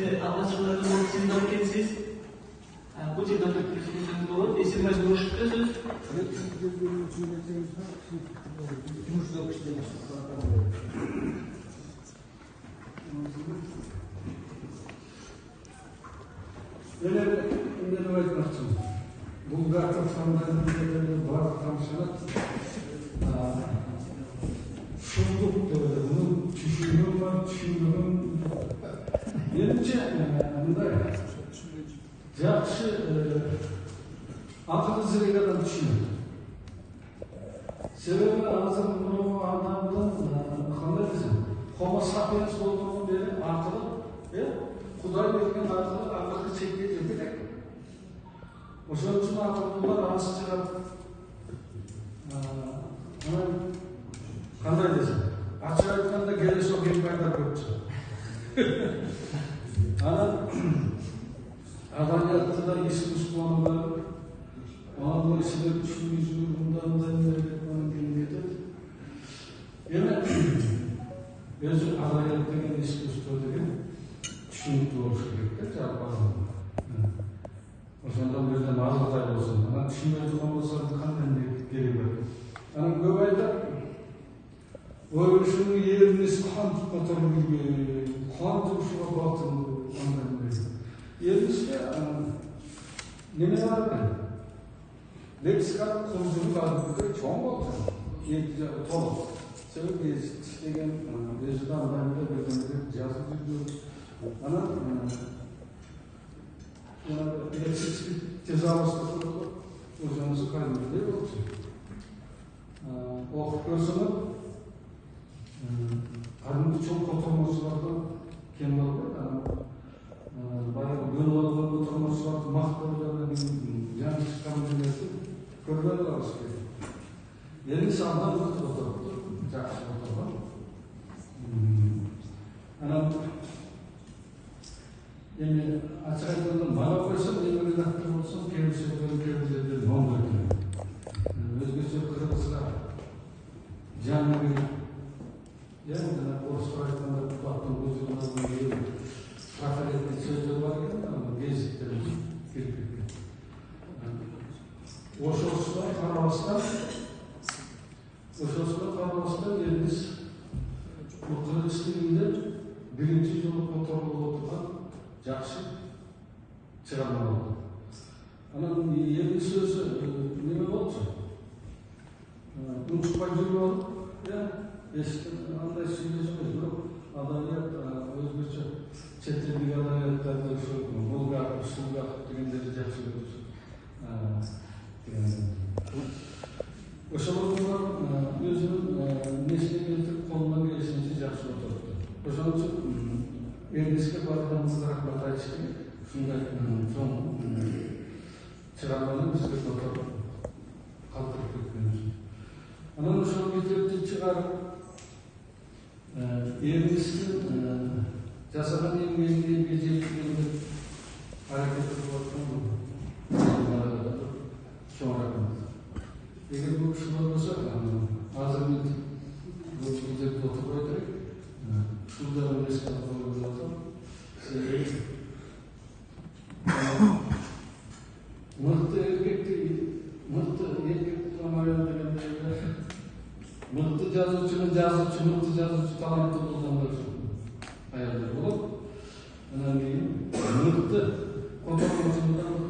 Anlaşmalarını sizden siz bu tip noktalarınız olur. İsimler görüşürüz. Öyle айтмақшымын. Бұл гартов сандалиялардың барлық тамшылық шындық бұның түйшігім бар, түйшігім. Меніңше мындай жақсы ақылы зерек адам түсінеді. Себебі азыр мынау адамның қандай десем, Homo sapiens болғаннан бері ақылы, Құдай берген ақылы шекке жетелек. Ошон үчүн акылдуулар аз чыгат. Кандай десем, ачык айтканда келешок эмгайдар көп чыгат. Анан адабиятта искусствону анын ичинде түшүнүү мындай кетет. Эми өзү адабият деген искусство деген түшүнүктүү болуш керек да жалпы. Ошондон бирден азырдай болсун, анан түшүнбөй турган болсо кандай кереги бар. Анан көп айтат, ой ушунун эринес кантип которуп билбейм, кантип ушуга батым андай билбейм. Эринеске неме бар экен? Лексикалык курсун кадимки чоң болчу. Толук. Себеби иштеген өзү да андай бирдемеде жазып жүрдү. Анан электрический тезалоштук өзүңүз кайдыдай болчу. Окуп көрсөңөр кадимки чоң котормочулардан кем болбойт. Баягы бөлүп алган котормочуларды мактоолордон жаңы чыккан нерсе көрбөй калабыз керек. Эми сандан отуруптур, жакшы отурган. Анан эми ачык айтканда мага койсо эми редактор болсом келишөөлөр моңго экен. Өзгөчө кыргызга жаңы орусча айтканда кулактын көзүнөн трафаретный сөздөр бар экен, гезиттер кирип кеткен. Ошосуна карабастан элибиз кыргыз тилинде биринчи жолу которулуп отурган жакшы чыгарма болду. Анан эми сөзү неме болчу? Унчукпай жүрүп алып, андай сүйлөшүп бирок адабият өзгөчө чет элдик адабияттарды ушу булгар, ушулгар дегендерди жакшы көрүшүп. Ошолор өзүнүн несине келтирип колунан келишинче жакшы отурупту. Ошон үчүн элибизге баарыбызга рахмат айтыш керек. Ушундай чоң чыгарманы бизге которуп калтырып кеткен үчүн. Анан ошол китепти чыгарып элибиздин жасаган эмгегине жеткенге аракет кылып аткан чоң рахмат. Эгер бул ушулар болсо, азыр мен бул китепти отурбай турайын. Ушулдар эмес калып жатам. Мыкты эркекти аял дегендей, мыкты жазуучу таланттуу болгондор аялдар болот. Анан кийин мыкты котормочулардан